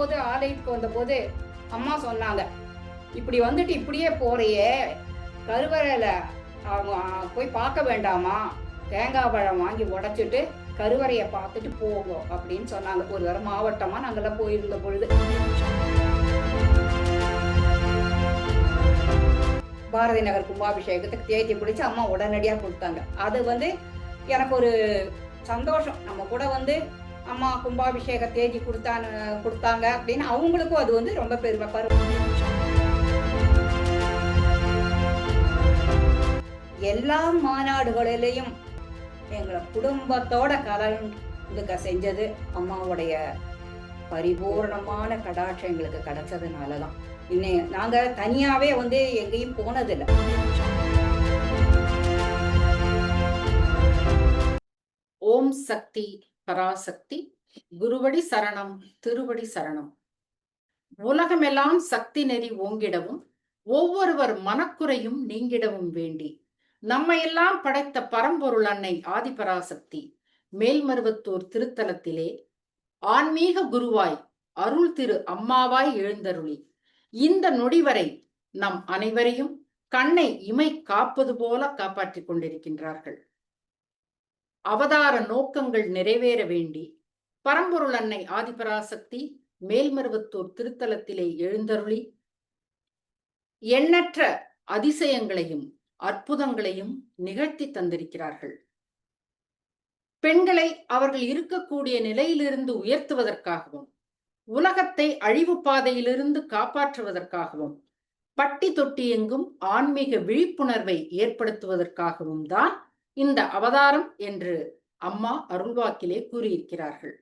வரும்போது ஆலயத்துக்கு வந்தபோது அம்மா சொன்னாங்க, இப்படி வந்துட்டு இப்படியே போறியே, கருவறையில அவங்க போய் பார்க்க வேண்டாமா, தேங்காய் பழம் வாங்கி உடைச்சிட்டு கருவறையை பார்த்துட்டு போவோம் அப்படின்னு சொன்னாங்க. ஒரு தடவை மாவட்டமா நாங்கெல்லாம் போயிருந்த பொழுது பாரதி நகர் கும்பாபிஷேகத்துக்கு தேதி பிடிச்சு அம்மா உடனடியாக கொடுத்தாங்க. அது வந்து எனக்கு ஒரு சந்தோஷம். நம்ம கூட வந்து அம்மா கும்பாபிஷேக தேதி கொடுத்தாங்க அப்படின்னு அவங்களுக்கும் அது வந்து ரொம்ப பெருமை. எல்லா மாநாடுகளிலையும் எங்களை குடும்பத்தோட கலந்துக்க செஞ்சது அம்மாவுடைய பரிபூர்ணமான கடாட்சம் எங்களுக்கு கிடைச்சதுனாலதான். இன்னும் நாங்க தனியாவே வந்து எங்கேயும் போனதில்லை. ஓம் சக்தி பராசக்தி, குருவடி சரணம், திருவடி சரணம். உலகமெல்லாம் சக்தி நெறி ஓங்கிடவும், ஒவ்வொருவர் மனக்குறையும் நீங்கிடவும் வேண்டி நம்மையெல்லாம் படைத்த பரம்பொருள் அன்னை ஆதிபராசக்தி மேல்மருவத்தூர் திருத்தலத்திலே ஆன்மீக குருவாய் அருள் திரு அம்மாவாய் எழுந்தருளி இந்த நொடிவரை நம் அனைவரையும் கண்ணை இமை காப்பது போல காப்பாற்றிக் கொண்டிருக்கின்றார்கள். அவதார நோக்கங்கள் நிறைவேற வேண்டி பரம்பொருள் அன்னை ஆதிபராசக்தி மேல்மருவத்தூர் திருத்தலத்திலே எழுந்தருளி எண்ணற்ற அதிசயங்களையும் அற்புதங்களையும் நிகழ்த்தி தந்திருக்கிறார்கள். பெண்களை அவர்கள் இருக்கக்கூடிய நிலையிலிருந்து உயர்த்துவதற்காகவும், உலகத்தை அழிவு பாதையிலிருந்து காப்பாற்றுவதற்காகவும், பட்டி தொட்டி எங்கும் ஆன்மீக விழிப்புணர்வை ஏற்படுத்துவதற்காகவும் தான் இந்த அவதாரம் என்று அம்மா அருள்வாக்கிலே கூறியிருக்கிறார்கள்.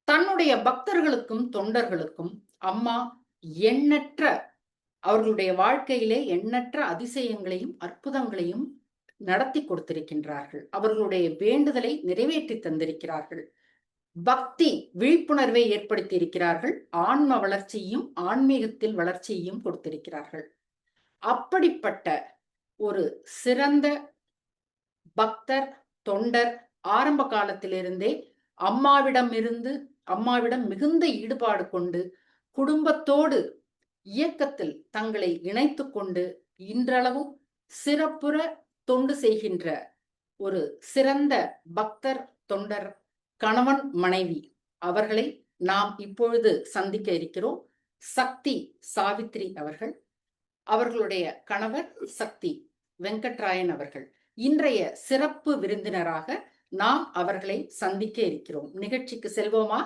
தன்னுடைய பக்தர்களுக்கும் தொண்டர்களுக்கும் அம்மா எண்ணற்ற அவர்களுடைய வாழ்க்கையிலே எண்ணற்ற அதிசயங்களையும் அற்புதங்களையும் நடத்தி கொடுத்திருக்கின்றார்கள். அவர்களுடைய வேண்டுதலை நிறைவேற்றி தந்திருக்கிறார்கள். பக்தி விழிப்புணர்வை ஏற்படுத்தி இருக்கிறார்கள். ஆன்ம வளர்ச்சியும் ஆன்மீகத்தில் வளர்ச்சியையும் கொடுத்திருக்கிறார்கள். அப்படிப்பட்ட ஒரு சிறந்த பக்தர் தொண்டர் ஆரம்ப காலத்திலிருந்தே அம்மாவிடம் மிகுந்த ஈடுபாடு கொண்டு குடும்பத்தோடு இயக்கத்தில் தங்களை இணைத்து கொண்டு இன்றளவும் சிறப்புற தொண்டு செய்கின்ற ஒரு சிறந்த பக்தர் தொண்டர் கணவன் மனைவி அவர்களை நாம் இப்பொழுது சந்திக்க இருக்கிறோம். சக்தி சாவித்ரி அவர்கள், அவர்களுடைய கணவர் சக்தி வெங்கட்ராயன் அவர்கள் இன்றைய சிறப்பு விருந்தினராக நாம் அவர்களை சந்திக்க இருக்கிறோம். நிகழ்ச்சிக்கு செல்வோமா?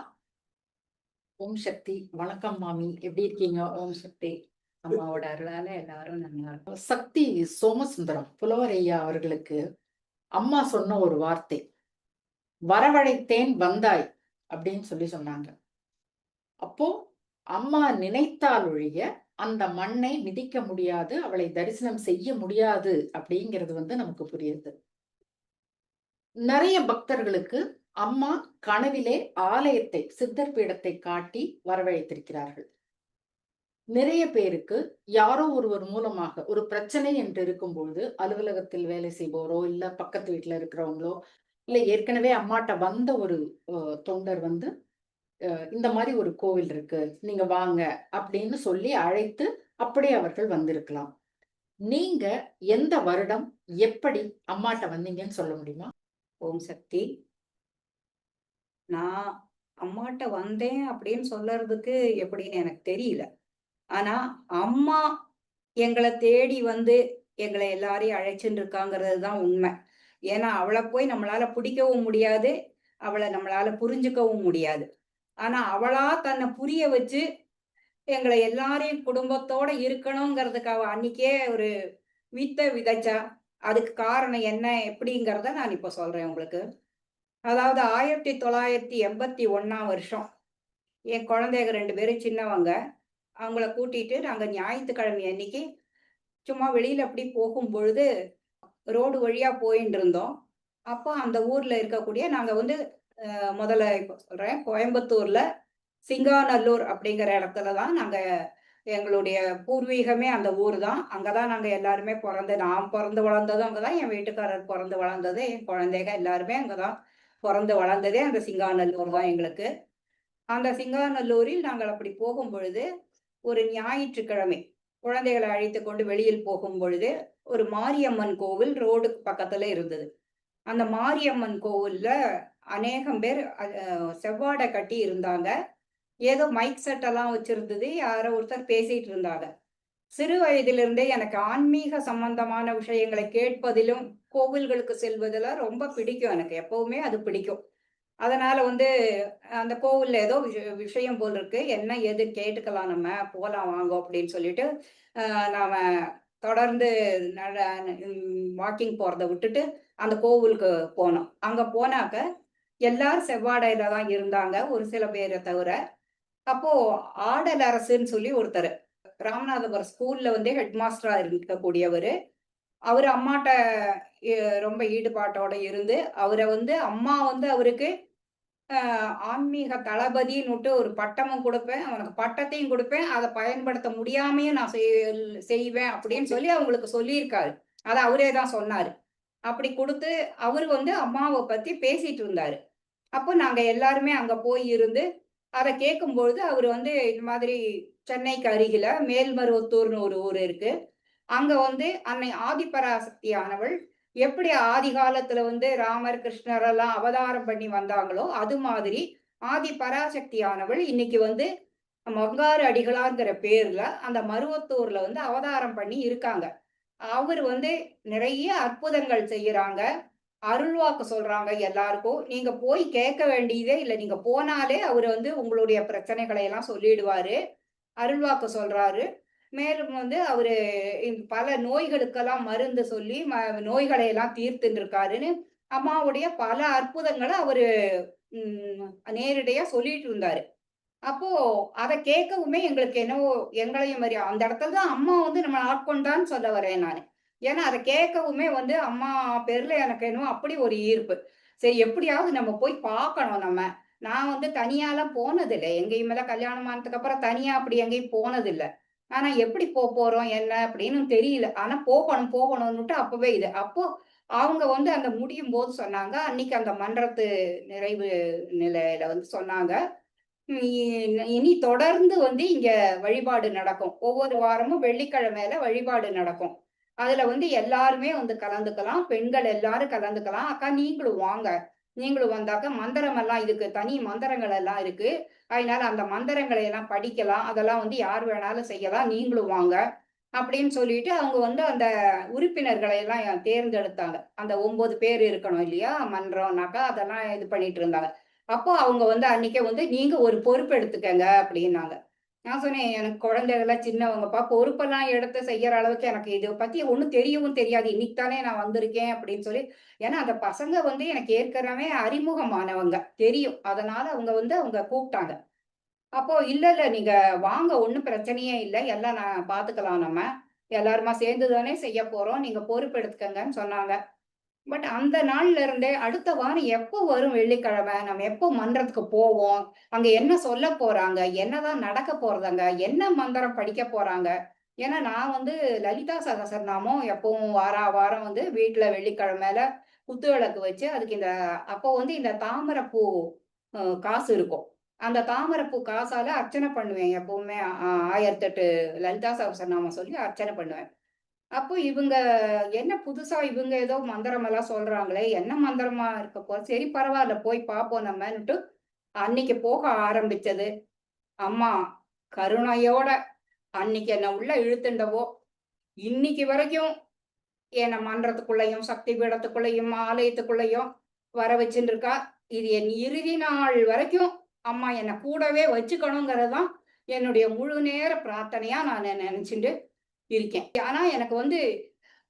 ஓம் சக்தி. வணக்கம் மாமி, எப்படி இருக்கீங்க? ஓம் சக்தி. அம்மாவோட அருளால எல்லாரும் நல்லா இருக்கும். சக்தி சோமசுந்தரம் புலவர் ஐயா அவர்களுக்கு அம்மா சொன்ன ஒரு வார்த்தை, வரவழைத்தேன் வந்தாய் அப்படின்னு சொன்னாங்க. அப்போ அம்மா நினைத்தால் ஒழிய அந்த மண்ணை மிதிக்க முடியாது, அவளை தரிசனம் செய்ய முடியாது அப்படிங்கிறது வந்து நமக்கு புரியுது. நிறைய பக்தர்களுக்கு அம்மா கனவிலே ஆலயத்தை சித்தர் பீடத்தை காட்டி வரவழைத்திருக்கிறார்கள். நிறைய பேருக்கு யாரோ ஒருவர் மூலமாக ஒரு பிரச்சனை என்று இருக்கும்போது அலுவலகத்தில் வேலை செய்வோரோ இல்ல பக்கத்து வீட்டுல இருக்கிறவங்களோ இல்ல ஏற்கனவே அம்மாட்ட வந்த ஒரு தொண்டர் வந்து இந்த மாதிரி ஒரு கோவில் இருக்கு நீங்க வாங்க அப்படின்னு சொல்லி அழைத்து அப்படி அவர்கள் வந்திருக்கலாம். நீங்க எந்த வருடம் எப்படி அம்மாட்ட வந்தீங்கன்னு சொல்ல முடியுமா? ஓம் சக்தி. நான் அம்மாட்ட வந்தேன் அப்படின்னு சொல்றதுக்கு எப்படின்னு எனக்கு தெரியல. ஆனா அம்மா எங்களை தேடி வந்து எங்களை எல்லாரையும் அழைச்சுட்டு இருக்காங்கிறது தான் உண்மை. ஏன்னா அவளை போய் நம்மளால பிடிக்கவும் முடியாது, அவளை நம்மளால புரிஞ்சுக்கவும் முடியாது. ஆனா அவளா தன்னை புரிய வச்சு எங்களை எல்லாரையும் குடும்பத்தோட இருக்கணுங்கிறதுக்காக அன்னைக்கே ஒரு வித்தை விதைச்சா. அதுக்கு காரணம் என்ன எப்படிங்கிறத நான் இப்ப சொல்றேன் உங்களுக்கு. அதாவது 1981 என் குழந்தைங்க 2 பேரும் சின்னவங்க. அவங்கள கூட்டிட்டு நாங்க ஞாயிற்றுக்கிழமை அன்னைக்கு சும்மா வெளியில அப்படி போகும் பொழுது ரோடு வழியா போயிட்டு இருந்தோம். அப்போ அந்த ஊர்ல இருக்கக்கூடிய நாங்க வந்து முதல்ல இப்போ சொல்றேன், கோயம்புத்தூர்ல சிங்காநல்லூர் அப்படிங்கிற இடத்துல தான் நாங்க எங்களுடைய பூர்வீகமே அந்த ஊர் தான். அங்கதான் நாங்க எல்லாருமே நான் பிறந்து வளர்ந்ததும் அங்கதான், என் வீட்டுக்காரர் பிறந்து வளர்ந்தது, என் குழந்தைங்க எல்லாருமே அங்கதான் பிறந்து வளர்ந்ததே அந்த சிங்காநல்லூர் தான் எங்களுக்கு. அந்த சிங்காநல்லூரில் நாங்கள் அப்படி போகும் பொழுது, ஒரு ஞாயிற்றுக்கிழமை குழந்தைகளை அழைத்துக் கொண்டு வெளியில் போகும் பொழுது, ஒரு மாரியம்மன் கோவில் ரோடுக்கு பக்கத்துல இருந்தது. அந்த மாரியம்மன் கோவில்ல அநேகம் பேர் செவ்வாடை கட்டி இருந்தாங்க. ஏதோ மைக் செட் எல்லாம் வச்சிருந்தது. யாரோ ஒருத்தர் பேசிட்டு இருந்தாங்க. சிறு வயதிலிருந்தே எனக்கு ஆன்மீக சம்பந்தமான விஷயங்களை கேட்பதிலும், கோவில்களுக்கு செல்வதெல்லாம் ரொம்ப பிடிக்கும் எனக்கு. எப்பவுமே அது பிடிக்கும். அதனால வந்து அந்த கோவில்ல ஏதோ விஷயம் போல இருக்கு. என்ன ஏது கேட்டுக்கலாம் நம்ம. போலாம் வாங்கோ அப்படின்னு சொல்லிட்டு, நாம தொடர்ந்து நட வாக்கிங் போறத விட்டுட்டு, அந்த கோவிலுக்கு போனோம். அங்க போனாக்க, எல்லாரும் செவ்வாடையில தான் இருந்தாங்க. ஒரு சில பேர தவிர. அப்போ ஆடல் அரசுன்னு சொல்லி ஒருத்தரு. ராமநாதபுரம் ஸ்கூல்ல வந்து ஹெட் மாஸ்டரா இருக்கக்கூடியவரு. அவரு அம்மாட்ட எ ரொம்ப ஈடுபாட்டோட இருந்து, அவர வந்து அம்மா வந்து அவருக்கு ஆன்மீக தளபதின்னுட்டு ஒரு பட்டமும் குடுப்பேன். அவனுக்கு பட்டத்தையும் குடுப்பேன். அத பயன்படுத்த முடியாமயும் நான் செய்வேன் அப்படின்னு சொல்லி அவங்களுக்கு சொல்லியிருக்காரு. அத அவரே தான் சொன்னாரு. அப்படி குடுத்து, அவரு வந்து அம்மாவ பத்தி பேசிட்டு இருந்தாரு. அப்போ நாங்க எல்லாருமே அங்க போய் இருந்து, அத கேட்கும்பொழுது அவரு வந்து இந்த மாதிரி சென்னைக்கு அருகில மேல்மருவத்தூர்ன்னு ஒரு ஊர் இருக்கு. அங்க வந்து அன்னை ஆதிபராசக்தியானவள் எப்படி ஆதி காலத்துல வந்து ராமர், கிருஷ்ணர் எல்லாம் அவதாரம் பண்ணி வந்தாங்களோ, அது மாதிரி ஆதி பராசக்தியானவள் இன்னைக்கு வந்து மங்காரு அடிகளார்ங்கிற பேர்ல அந்த மருவத்தூர்ல வந்து அவதாரம் பண்ணி இருக்காங்க. அவரு வந்து நிறைய அற்புதங்கள் செய்யறாங்க. அருள்வாக்கு சொல்றாங்க எல்லாருக்கும். நீங்க போய் கேட்க வேண்டியதே இல்ல. நீங்க போனாலே அவரு வந்து உங்களுடைய பிரச்சனைகளை எல்லாம் சொல்லிடுவாரு. அருள்வாக்கு சொல்றாரு. மேலும் வந்து அவரு பல நோய்களுக்கெல்லாம் மருந்து சொல்லி நோய்களை எல்லாம் தீர்த்துன்னு இருக்காருன்னு, அம்மாவுடைய பல அற்புதங்கள அவரு ம் நேரடியா சொல்லிட்டு இருந்தாரு. அப்போ அத கேட்கவுமே எங்களுக்கு என்னவோ எங்களையும் மாரி அந்த இடத்துல தான் அம்மா வந்து நம்மள ஆட்கொண்டான்னு சொல்ல வரேன் நானு. ஏன்னா அத கேட்கவுமே வந்து அம்மா பேர்ல எனக்கு என்னவோ அப்படி ஒரு ஈர்ப்பு. சரி எப்படியாவது நம்ம போய் பார்க்கணும் நம்ம. நான் வந்து தனியாலாம் போனதில்ல. எங்கேயுமெல்லாம் கல்யாணம் ஆனதுக்கு அப்புறம் தனியா அப்படி எங்கேயும் போனதில்ல. ஆனா எப்படி போறோம் என்ன அப்படின்னு தெரியல. ஆனா போகணும் போகணும்னுட்டு அப்பவே இது. அப்போ அவங்க வந்து அந்த முடியும்போது சொன்னாங்க. அன்னைக்கு அந்த மன்றத்து நிறைவு நிலையில வந்து சொன்னாங்க. இனி தொடர்ந்து வந்து இங்க வழிபாடு நடக்கும். ஒவ்வொரு வாரமும் வெள்ளிக்கிழமையில வழிபாடு நடக்கும். அதுல வந்து எல்லாருமே வந்து கலந்துக்கலாம். பெண்கள் எல்லாரும் கலந்துக்கலாம். அக்கா நீங்களும் வாங்க. நீங்களும் வந்தாக்க மந்திரம் எல்லாம் இதுக்கு தனி மந்திரங்கள் எல்லாம் இருக்கு. அதனால அந்த மந்திரங்களை எல்லாம் படிக்கலாம். அதெல்லாம் வந்து யார் வேணாலும் செய்யலாம். நீங்களும் வாங்க. அப்படின்னு சொல்லிட்டு அவங்க வந்து அந்த உறுப்பினர்களை எல்லாம் தேர்ந்தெடுத்தாங்க. அந்த 9 பேர் இருக்கணும் இல்லையா? மன்றம்னாக்கா அதெல்லாம் இது பண்ணிட்டு இருந்தாங்க. அப்போ அவங்க வந்து அன்னைக்கே வந்து நீங்க ஒரு பொறுப்பு எடுத்துக்கங்க அப்படின்னாங்க. நான் சொன்னேன் எனக்கு குழந்தைகள்லாம் சின்னவங்கப்பா. பொறுப்பெல்லாம் எடுத்து செய்யற அளவுக்கு எனக்கு இத பத்தி ஒண்ணும் தெரியவும் தெரியாது. இன்னைக்கு தானே நான் வந்திருக்கேன் அப்படின்னு சொல்லி. ஏன்னா அந்த பசங்க வந்து எனக்கு ஏற்கனவே அறிமுகமானவங்க. தெரியும். அதனால அவங்க கூப்பிட்டாங்க. அப்போ இல்ல, இல்ல. நீங்க வாங்க ஒண்ணும் பிரச்சனையே இல்ல. எல்லாம் நான் பாத்துக்கலாம் நம்ம. எல்லாருமா சேர்ந்து தானே செய்யப் போறோம். நீங்க பொறுப்பு எடுத்துக்கங்கன்னு சொன்னாங்க. பட் அந்த நாள்ல இருந்தே அடுத்த வாரம் எப்போ வரும் வெள்ளிக்கிழமை? நம்ம எப்போ மன்றத்துக்கு போவோம்? அங்க என்ன சொல்லப் போறாங்க? என்னதான் நடக்கப் போறதுங்க? என்ன மந்திரம் படிக்கப் போறாங்க? ஏன்னா நான் வந்து லலிதா சகஸ்ரநாமம் எப்பவும் வாரம் வந்து வீட்ல வெள்ளிக்கிழமையில குத்து விளக்கு வச்சு அதுக்கு அப்போ வந்து இந்த தாமரைப்பூ காசு இருக்கும். அந்த தாமரைப்பூ காசால அர்ச்சனை பண்ணுவேன் எப்பவுமே. 1008 லலிதா சகஸ்ரநாமம் சொல்லி அர்ச்சனை பண்ணுவேன். அப்போ இவங்க என்ன புதுசா இவங்க ஏதோ மந்திரம் எல்லாம் சொல்றாங்களே! என்ன மந்திரமா இருக்க போது? சரி பரவால்ல போய் பார்ப்போம் நம்மன்னுட்டு அன்னைக்கு போக ஆரம்பிச்சது. அம்மா கருணையோட அன்னைக்கு என்ன உள்ள இழுத்துண்டவோ, இன்னைக்கு வரைக்கும் என்ன மன்றத்துக்குள்ளயும், சக்தி பீடத்துக்குள்ளயும், ஆலயத்துக்குள்ளயும் வர வச்சுன்னு இருக்கா. இது என் இறுதி நாள் வரைக்கும் அம்மா என்ன கூடவே வச்சுக்கணுங்கிறது தான் என்னுடைய முழு நேர பிரார்த்தனையா நான் நெனச்சுண்டு இருக்கேன். ஆனா எனக்கு வந்து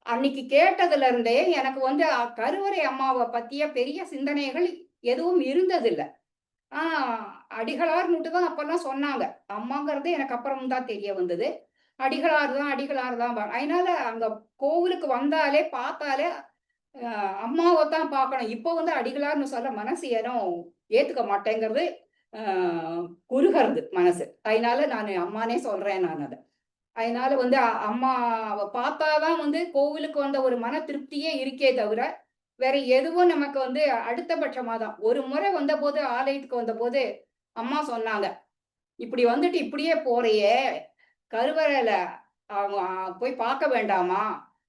அன்னைக்கு கேட்டதுல இருந்தே எனக்கு வந்து கருவறை அம்மாவ பத்திய பெரிய சிந்தனைகள் எதுவும் இருந்ததில்ல. ஆ அடிகளார்ன்னுட்டு தான் அப்பல்லாம் சொன்னாங்க. அம்மாங்கிறது எனக்கு அப்புறம் தான் தெரிய வந்தது. அடிகளார் தான், அடிகளார் தான். அதனால அங்க கோவிலுக்கு வந்தாலே, பார்த்தாலே அ அம்மாவ தான் பார்க்கணும். இப்போ வந்து அடிகளார்ன்னு சொல்ல மனசு ஏனோ ஏத்துக்க மாட்டேங்கிறது. அ குறுகறது மனசு. அதனால நானு அம்மான்னே சொல்றேன் நான் அத. அதனால வந்து அம்மாவ பார்த்தா தான் வந்து கோவிலுக்கு வந்த ஒரு மன திருப்தியே இருக்கே தவிர, வேற எதுவும் நமக்கு வந்து அடுத்த பட்சமா தான். ஒரு முறை வந்தபோது ஆலயத்துக்கு வந்தபோது, அம்மா சொன்னாங்க, "இப்படி வந்துட்டு இப்படியே போறியே, கருவறையில போய் பார்க்க வேண்டாமா?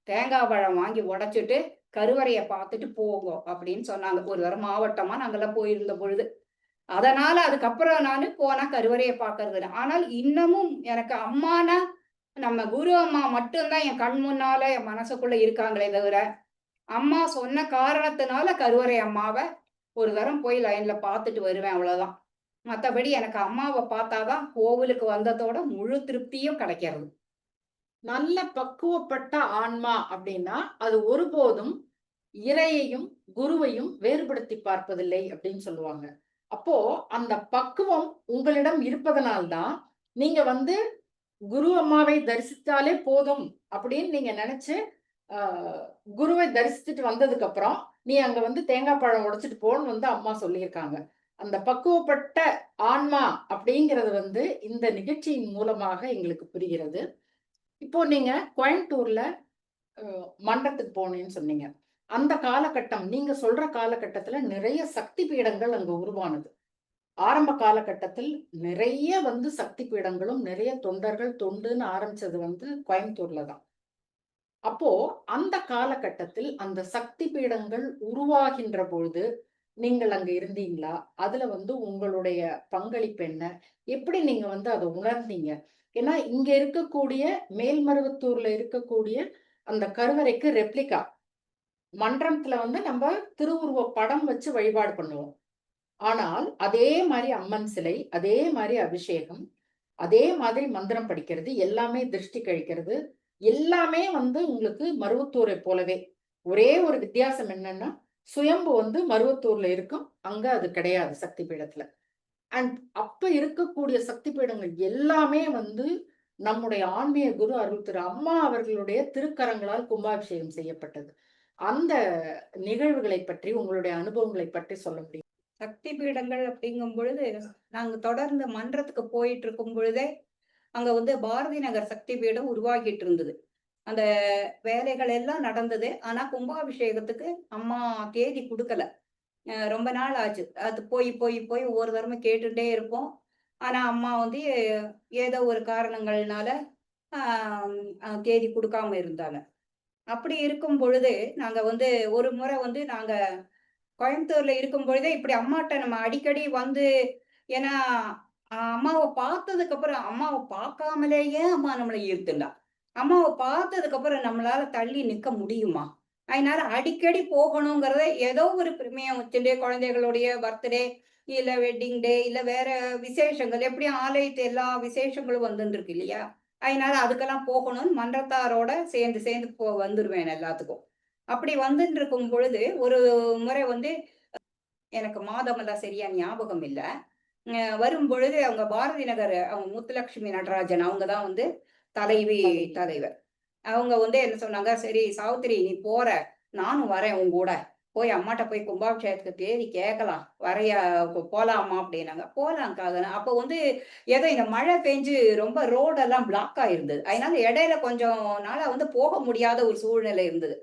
தேங்காய் பழம் வாங்கி உடைச்சுட்டு, கருவறைய பார்த்துட்டு போங்க" அப்படின்னு சொன்னாங்க. ஒரு தடவ மாவட்டமா நாங்கலாம் போயிருந்த பொழுது. அதனால அதுக்கப்புறம் நானு போனா கருவறைய பார்க்கறதில்ல. ஆனால் இன்னமும் எனக்கு அம்மானா, நம்ம குரு அம்மா மட்டும் தான் என் கண் முன்னால என் மனசுக்குள்ள இருக்காங்களே தவிர, அம்மா சொன்ன காரணத்தினால கருவறை அம்மாவ ஒரு தரம் போய் லைன்ல பார்த்துட்டு வருவேன் அவ்வளோதான். மத்தபடி எனக்கு அம்மாவ பார்த்தா தான் கோவிலுக்கு வந்ததோட முழு திருப்தியும் கிடைக்கிறது. நல்ல பக்குவப்பட்ட ஆன்மா அப்படின்னா, அது ஒருபோதும் இறையையும், குருவையும் வேறுபடுத்தி பார்ப்பதில்லை அப்படின்னு சொல்லுவாங்க. அப்போ அந்த பக்குவம் உங்களிடம் இருப்பதனால் தான், நீங்க வந்து குரு அம்மாவை தரிசித்தாலே போதும் அப்படின்னு நீங்க நெனச்சு, அ குருவை தரிசிச்சுட்டு வந்ததுக்கு அப்புறம், நீ அங்க வந்து தேங்காய் பழம் உடைச்சுட்டு போன்னு வந்து அம்மா சொல்லியிருக்காங்க. அந்த பக்குவப்பட்ட ஆன்மா அப்படிங்கிறது வந்து இந்த நிகழ்ச்சியின் மூலமாக எங்களுக்கு புரிகிறது. இப்போ நீங்க கோயம்புத்தூர்ல மன்றத்துக்கு போனேன்னு சொன்னீங்க. அந்த காலகட்டம் நீங்க சொல்ற காலகட்டத்துல நிறைய சக்தி பீடங்கள் அங்க உருவானது. ஆரம்ப காலகட்டத்தில் நிறைய வந்து சக்தி பீடங்களும், நிறைய தொண்டர்கள் தொண்டுன்னு ஆரம்பிச்சது வந்து கோயம்புத்தூர்ல தான். அப்போ அந்த காலகட்டத்தில் அந்த சக்தி பீடங்கள் உருவாகின்ற பொழுது, நீங்கள் அங்க இருந்தீங்களா? அதுல வந்து உங்களுடைய பங்களிப்பு என்ன? எப்படி நீங்க வந்து அத உணர்ந்தீங்க? ஏன்னா, இங்க இருக்கக்கூடிய மேல்மருவத்தூர்ல இருக்கக்கூடிய அந்த கருவறைக்கு ரெப்ளிகா மன்றத்துல வந்து நம்ப திருவுருவ படம் வச்சு வழிபாடு பண்ணுவோம். ஆனால், அதே மாரி அம்மன் சிலை, அதே மாரி அபிஷேகம், அதே மாதிரி மந்திரம் படிக்கிறது, எல்லாமே திருஷ்டி கழிக்கிறது, எல்லாமே வந்து உங்களுக்கு மருவத்தூரைப் போலவே. ஒரே ஒரு வித்தியாசம் என்னன்னா, சுயம்பு வந்து மருவத்தூர்ல இருக்கும். அங்க அது கிடையாது சக்தி பீடத்துல. அண்ட் அப்ப இருக்கக்கூடிய சக்தி பீடங்கள் எல்லாமே வந்து நம்முடைய ஆன்மீக குரு அருள் திரு அம்மா அவர்களுடைய திருக்கரங்களால் கும்பாபிஷேகம் செய்யப்பட்டது. அந்த நிகழ்வுகளை பற்றி, உங்களுடைய அனுபவங்களை பற்றி சொல்ல முடியுமா? சக்தி பீடங்கள் அப்படிங்கும் பொழுது, நாங்க தொடர்ந்து மன்றத்துக்கு போயிட்டு இருக்கும் பொழுதே, அங்க வந்து பாரதி நகர் சக்தி பீடம் உருவாகிட்டு இருந்தது. அந்த வேலைகள் எல்லாம் நடந்தது. ஆனா கும்பாபிஷேகத்துக்கு அம்மா தேதி குடுக்கல. ரொம்ப நாள் ஆச்சு. அது போய், போய், போய் ஒவ்வொரு தடவையும் கேட்டுட்டே இருப்போம். ஆனா, அம்மா வந்து ஏதோ ஒரு காரணங்கள்னால ஆம் தேதி குடுக்காம இருந்தாங்க. அப்படி இருக்கும் பொழுது, நாங்க வந்து ஒரு முறை வந்து நாங்க கோயம்புத்தூர்ல இருக்கும் பொழுதே இப்படி அம்மாட்ட நம்ம அடிக்கடி வந்து ஏன்னா, அம்மாவ பார்த்ததுக்கு அப்புறம் அம்மாவ பார்க்காமலேயே அம்மா நம்மள ஈர்த்துண்டா. அம்மாவ பார்த்ததுக்கு அப்புறம் நம்மளால தள்ளி நிக்க முடியுமா? அதனால அடிக்கடி போகணுங்கிறத ஏதோ ஒரு பிரமேயம் வச்சுட்டு குழந்தைகளுடைய பர்த்டே, இல்ல வெட்டிங் டே, இல்ல வேற விசேஷங்கள் எப்படியும் ஆலயத்து எல்லா விசேஷங்களும் வந்துட்டுருக்கு இல்லையா? அதனால அதுக்கெல்லாம் போகணும்னு மன்றத்தாரோட சேர்ந்து சேர்ந்து வந்துருவேன் எல்லாத்துக்கும். அப்படி வந்துட்டு இருக்கும் பொழுது, ஒரு முறை வந்து எனக்கு மாதமெல்லாம் சரியா ஞாபகம் இல்ல. வரும்பொழுது அவங்க பாரதி நகர் அவங்க முத்துலட்சுமி நடராஜன் அவங்க தான் வந்து தலைவி தலைவர். அவங்க வந்து என்ன சொன்னாங்க, "சரி சாவித்திரி நீ போற, நானும் வரேன் உன் கூட. போய் அம்மாட்ட போய் கும்பாபிஷேகத்துக்கு தேதி கேட்கலாம். வரையா போலாமா?" அப்படின்னாங்க. "போலாம்க்கா" அப்போ வந்து ஏதோ இந்த மழை பெஞ்சு ரொம்ப ரோடெல்லாம் பிளாக் ஆயிருந்தது. அதனால இடையில கொஞ்சம் நாளா வந்து போக முடியாத ஒரு சூழ்நிலை இருந்தது.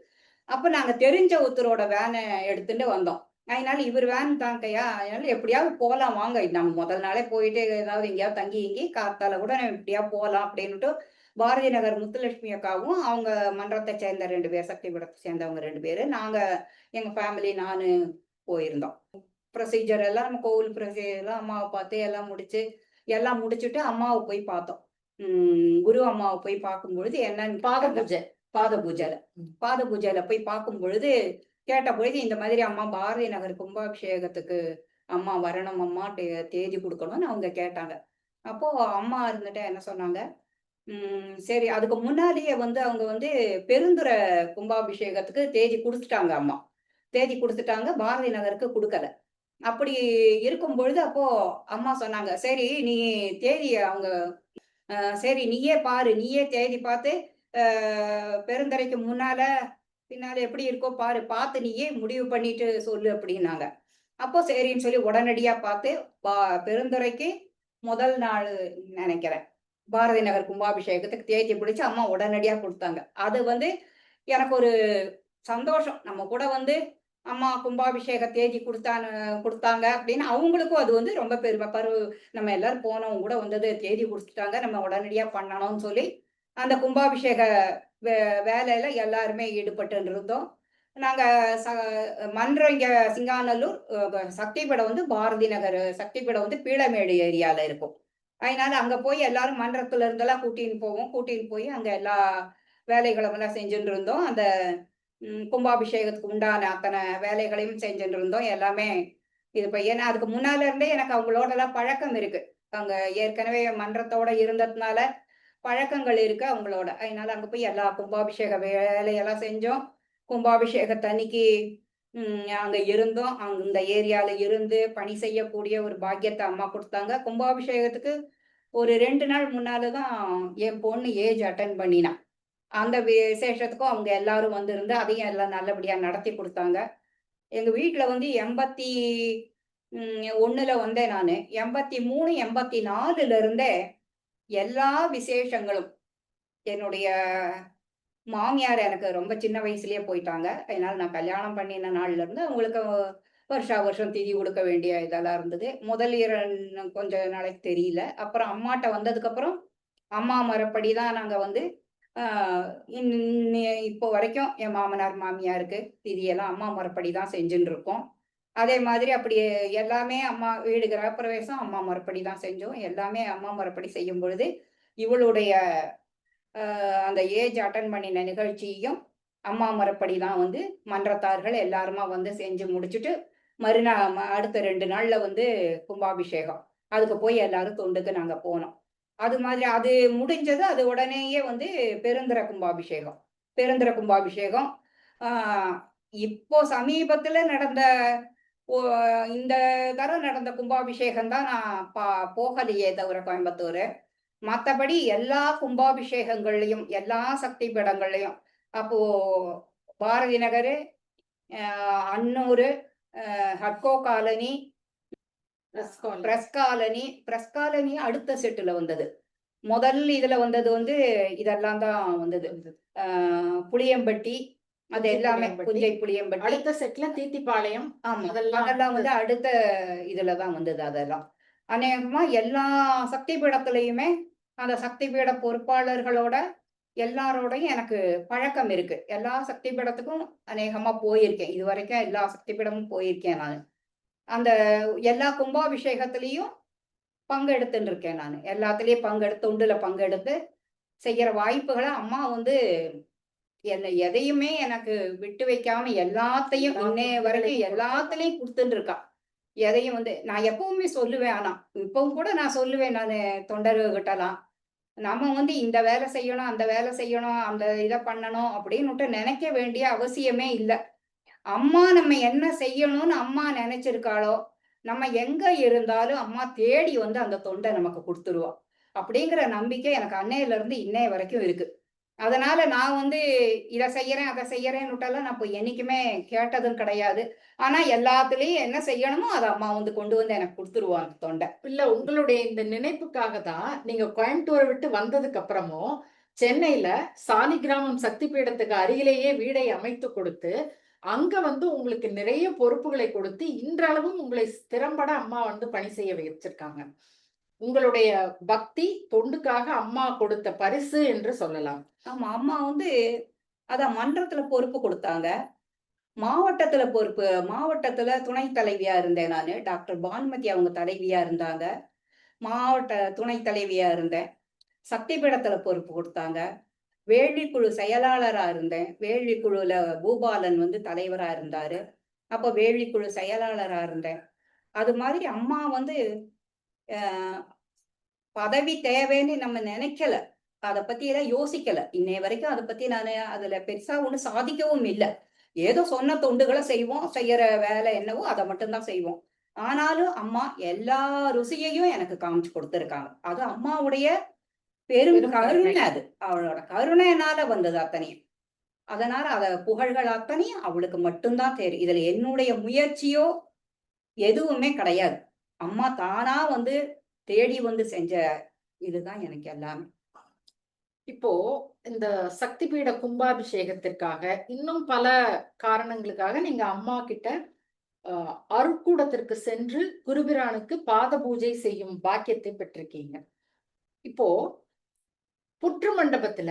அப்ப நாங்க தெரிஞ்ச ஒருத்தரோட வேன எடுத்துட்டு வந்தோம். அதனால இவர் வேன் தான்க்கய்யா, அதனால எப்படியாவது போலாம் வாங்க. நம்ம முதல் நாளே போயிட்டு ஏதாவது எங்கேயாவது தங்கி கிங்கி காத்தால கூட எப்படியாவது போலாம் அப்படின்னுட்டு, பாரதி நகர் முத்துலட்சுமி அக்காவும், அவங்க மன்றத்த சேர்ந்த 2 பேர், சக்தி பீடத்த சேர்ந்தவங்க 2 பேரு. நாங்க எங்க ஃபேமிலி நானு போயிருந்தோம். ப்ரொசீஜர் எல்லாம் நம்ம கோவில் ப்ரொசீஜர் எல்லாம் அம்மாவ பார்த்து எல்லாம் முடிச்சு, எல்லாம் முடிச்சுட்டு அம்மாவ போய் பார்த்தோம். குரு அம்மாவ போய் பார்க்கும்பொழுது என்னன்னு பாத கேட்டாங்க. பூஜை. பாத பூஜையில. ம். பாத பூஜையில போய் பார்க்கும் பொழுது, கேட்ட பொழுது இந்த மாதிரி அம்மா பாரதி நகர் கும்பாபிஷேகத்துக்கு அம்மா வரணும் அம்மா தேதி குடுக்கணும்னு அவங்க கேட்டாங்க. அப்போ அம்மா இருந்துட்டு என்ன சொன்னாங்க, சரி அதுக்கு முன்னாடியே வந்து அவங்க வந்து பெருந்துறை கும்பாபிஷேகத்துக்கு தேதி குடுத்துட்டாங்க அம்மா. தேதி குடுத்துட்டாங்க. பாரதி நகருக்கு குடுக்கல. அப்படி இருக்கும் பொழுது அப்போ அம்மா சொன்னாங்க, "சரி நீ தேதிய அவங்க சரி நீயே பாரு. நீயே தேடி பார்த்து, அ பெருந்தரைக்கு முன்னால, பின்னால எப்படி இருக்கோ பாரு. பார்த்து நீயே முடிவு பண்ணிட்டு சொல்லு அப்டின்னாங்க. அப்போ சரின்னு சொல்லி உடனடியா பார்த்து, பா பெருந்துரைக்கு முதல் நாள் நெனைக்கிறேன். பாரதி நகர் கும்பாபிஷேகத்துக்கு தேதி பிடிச்சு அம்மா உடனடியா குடுத்தாங்க. அது வந்து எனக்கு ஒரு சந்தோஷம். நம்ம கூட வந்து அம்மா கும்பாபிஷேக தேதி குடுத்தாங்க அப்படின்னு அவங்களுக்கும் அது வந்து ரொம்ப பெருமை. நம்ம எல்லாரும் போனவங்க கூட வந்தது தேதி குடுத்துட்டாங்க. நம்ம உடனடியா பண்ணணும்னு சொல்லி, அந்த கும்பாபிஷேக வே வேலையில எல்லாருமே ஈடுபட்டுன்னு இருந்தோம். நாங்க ச மன்றம் இங்க சிங்காநல்லூர் சக்திபீடம் வந்து பாரதி நகர் சக்திபீடம் வந்து பீளமேடு ஏரியால இருக்கும். அதனால அங்க போய் எல்லாரும் மன்றத்துல இருந்தெல்லாம் கூட்டின்னு போவோம். கூட்டின்னு போய் அங்க எல்லா வேலைகளும் எல்லாம் செஞ்சுட்டு இருந்தோம். அந்த கும்பாபிஷேகத்துக்கு உண்டான அத்தனை வேலைகளையும் செஞ்சுட்டு இருந்தோம். எல்லாமே இது ஏன்னா அதுக்கு முன்னால இருந்தே எனக்கு அவங்களோடலாம் பழக்கம் இருக்கு. அங்க ஏற்கனவே மன்றத்தோட இருந்ததுனால பழக்கங்கள் இருக்கு அவங்களோட. அதனால அங்க போய் எல்லா கும்பாபிஷேக வேலையெல்லாம் செஞ்சோம். கும்பாபிஷேகத்தன்னைக்கு அங்க இருந்தோம். அந்த ஏரியால இருந்து பணி செய்யக்கூடிய ஒரு பாக்கியத்த அம்மா குடுத்தாங்க. கும்பாபிஷேகத்துக்கு ஒரு 2 நாள் முன்னால தான் என் பொண்ணு ஏஜ் அட்டெண்ட் பண்ணினா. அந்த விசேஷத்துக்கும் அவங்க எல்லாரும் வந்திருந்து, அதையும் எல்லாம் நல்லபடியா நடத்தி குடுத்தாங்க. எங்க வீட்ல வந்து 81ல வந்தேன் நானு. 83, 84ல இருந்தே எல்லா விசேஷங்களும் என்னுடைய மாமியார் எனக்கு ரொம்ப சின்ன வயசுலயே போயிட்டாங்க. அதனால நான் கல்யாணம் பண்ணின நாள்ல இருந்து அவங்களுக்கு வருஷா வருஷம் திதி குடுக்க வேண்டிய இதெல்லாம் இருந்தது. முதல் கொஞ்ச நாளைக்கு தெரியல. அப்புறம் அம்மாட்ட வந்ததுக்கப்புறம், அம்மா மரப்படி தான் நாங்க வந்து ஆ இப்போ வரைக்கும் என் மாமனார், மாமியாருக்கு திதியெல்லாம் அம்மா மரப்படி தான் செஞ்சுன்னு இருக்கோம். அதே மாதிரி அப்படியே எல்லாமே அம்மா வீடு கிரகப்பிரவேசம் அம்மா மரப்படி தான் செஞ்சோம். எல்லாமே அம்மா மரப்படி செய்யும் பொழுது, இவளுடைய அந்த ஏஜ் அட்டெண்ட் பண்ணின நிகழ்ச்சியும் அம்மா முறைப்படி தான் வந்து மன்றத்தார்கள் எல்லாருமா வந்து செஞ்சு முடிச்சுட்டு அடுத்த 2 நாள்ல வந்து கும்பாபிஷேகம். அதுக்கு போய் எல்லாரும் தொண்டுக்கு நாங்க போனோம். அது மாதிரி அது முடிஞ்சது. அது உடனேயே வந்து பெருந்திர கும்பாபிஷேகம். பெருந்திர கும்பாபிஷேகம். ஆ இப்போ சமீபத்துல நடந்த ஒ இந்த தரம் நடந்த கும்பாபிஷேகம் தான் நான் போகலையே தவிர கோயம்புத்தூர். மத்தபடி எல்லா கும்பாபிஷேகங்கள்லயும், எல்லா சக்தி பீடங்கள்லயும், அப்போ பாரதி நகரு, அன்னூரு, ஹட்கோ காலனி, பிரஸ் காலனி அடுத்த செட்டுல வந்தது. முதல் இதுல வந்தது வந்து இதெல்லாம் தான் வந்தது. புளியம்பட்டி, அது எல்லாமே புஞ்சை புளியம்பட்டி. அடுத்த செட்ல தீத்திப்பாளையம். ஆமா. அதெல்லாம் வந்து அடுத்த இதுல தான் வந்தது அதெல்லாம். அநேகமா எல்லா சக்தி பீடத்திலயுமே அந்த சக்தி பீட பொறுப்பாளர்களோட எல்லாரோடையும் எனக்கு பழக்கம் இருக்கு. எல்லா சக்தி பீடத்துக்கும் அநேகமா போயிருக்கேன். இதுவரைக்கும் எல்லா சக்தி பீடமும் போயிருக்கேன் நானு. அந்த எல்லா கும்பாபிஷேகத்திலயும் பங்கெடுத்துன்னு இருக்கேன் நானு. எல்லாத்துலயும் தொண்டுல பங்கெடுத்து செய்யற வாய்ப்புகள அம்மா வந்து எதையுமே எனக்கு விட்டு வைக்காம எல்லாத்தையும் இன்னைய வரைக்கும் எல்லாத்துலயும் குடுத்துட்டு இருக்கா. எதையும் வந்து நான் எப்பவுமே சொல்லுவேன். ஆனா இப்பவும் கூட நான் சொல்லுவேன் நானு தொண்டர்கள்கிட்டலாம். நம்ம வந்து இந்த வேலை செய்யணும், அந்த வேலை செய்யணும், அந்த இத பண்ணணும் அப்படின்னுட்டு நினைக்க வேண்டிய அவசியமே இல்ல. அம்மா நம்ம என்ன செய்யணும்னு அம்மா நினைச்சிருக்காளோ, நம்ம எங்க இருந்தாலும் அம்மா தேடி வந்து அந்த தொண்ட நமக்கு குடுத்துருவா. அப்படிங்கிற நம்பிக்கை எனக்கு அன்னையில இருந்து இன்னைய வரைக்கும் இருக்கு. அதனால நான் வந்து இத செய்யறேன், அத செய்யறேன்னுட்டெல்லாம் நான் இப்ப என்னைக்குமே கேட்டதும் கிடையாது. ஆனா எல்லாத்துலயும் என்ன செய்யணுமோ அத அம்மா வந்து கொண்டு வந்து எனக்கு குடுத்துருவா அந்த தொண்ட. இல்ல உங்களுடைய இந்த நினைப்புக்காக தான் நீங்க கோயம்புத்தூரை விட்டு வந்ததுக்கு அப்புறமும் சென்னையில சாலிகிராமம் சக்தி பீடத்துக்கு அருகிலேயே வீடை அமைத்து கொடுத்து அங்க வந்து உங்களுக்கு நிறைய பொறுப்புகளை கொடுத்து இன்றளவும் உங்களை திறம்பட அம்மா வந்து பணி செய்ய வச்சிருக்காங்க. உங்களுடைய பக்தி தொண்டுக்காக அம்மா கொடுத்த பரிசு என்று சொல்லலாம். ஆமா. அம்மா வந்து அதான் மன்றத்துல பொறுப்பு குடுத்தாங்க. மாவட்டத்துல துணைத் தலைவியா இருந்தேன் நானு. டாக்டர் பானுமதி அவங்க தலைவியா இருந்தாங்க. மாவட்ட துணைத் தலைவியா இருந்தேன். சக்தி பீடத்துல பொறுப்பு குடுத்தாங்க. வேள்விக்குழு செயலாளரா இருந்தேன். வேள்விக்குழுல பூபாலன் வந்து தலைவரா இருந்தாரு. அப்ப வேள்விக்குழு செயலாளரா இருந்தேன். அது மாதிரி அம்மா வந்து அ பதவி தேவைன்னு நம்ம நினைக்கல. அத பத்தி எல்லாம் யோசிக்கல. இன்னைய வரைக்கும் அத பத்தி நானு அதுல பெருசா ஒண்ணும் சாதிக்கவும் இல்ல. ஏதோ சொன்ன தொண்டுகள செய்வோம். செய்யற வேலை என்னவோ அத மட்டும் தான் செய்வோம். ஆனாலும் அம்மா எல்லா ருசியையும் எனக்கு காமிச்சு குடுத்திருக்காங்க. அது அம்மாவுடைய பெரும் கருணை அது. அவளோட கருணையினால வந்தது அத்தனையும். அதனால புகழ்கள் அத்தனையும் அவளுக்கு மட்டும் தான் தெரியும். இதுல என்னுடைய முயற்சியோ எதுவுமே கிடையாது. அம்மா தானா வந்து தேடி வந்து செஞ்ச இதுதான் எனக்கு எல்லாமே. இப்போ இந்த சக்தி பீட கும்பாபிஷேகத்திற்காக இன்னும் பல காரணங்களுக்காக நீங்க அம்மா கிட்ட அருட்கூடத்திற்கு சென்று குருபிரானுக்கு பாத பூஜை செய்யும் பாக்கியத்தை பெற்றிருக்கீங்க. இப்போ புற்று மண்டபத்துல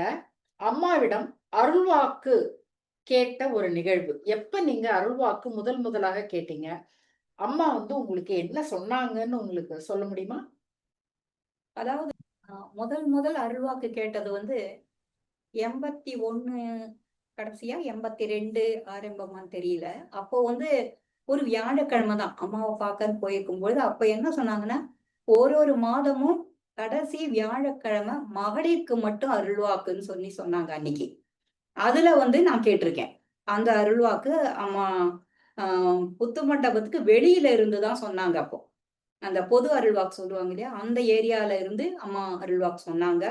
அம்மாவிடம் அருள்வாக்கு கேட்ட ஒரு நிகழ்வு. எப்ப நீங்க அருள்வாக்கு முதலாக கேட்டீங்க? அம்மா வந்து உங்களுக்கு என்ன சொன்னாங்கன்னு உங்களுக்கு சொல்ல முடியுமா? அதாவது முதல் அருள்வாக்கு கேட்டது வந்து 81 கடைசியா 82 ஆரம்பமான்னு தெரியல. அப்போ வந்து ஒரு வியாழக்கிழமை தான் அம்மாவை பார்க்கன்னு போயிருக்கும்பொழுது, அப்ப என்ன சொன்னாங்கன்னா, ஒரு மாதமும் கடைசி வியாழக்கிழமை மகளிருக்கு மட்டும் அருள்வாக்குன்னு சொல்லி சொன்னாங்க அன்னைக்கு. அதுல வந்து நான் கேட்டிருக்கேன். அந்த அருள்வாக்கு அம்மா ஆ புத்து மண்டபத்துக்கு வெளியில இருந்து தான் சொன்னாங்க அப்போ. அந்த பொது அருள்வாக்கு சொல்லுவாங்க இல்லையா? அந்த ஏரியால இருந்து அம்மா அருள்வாக்கு சொன்னாங்க.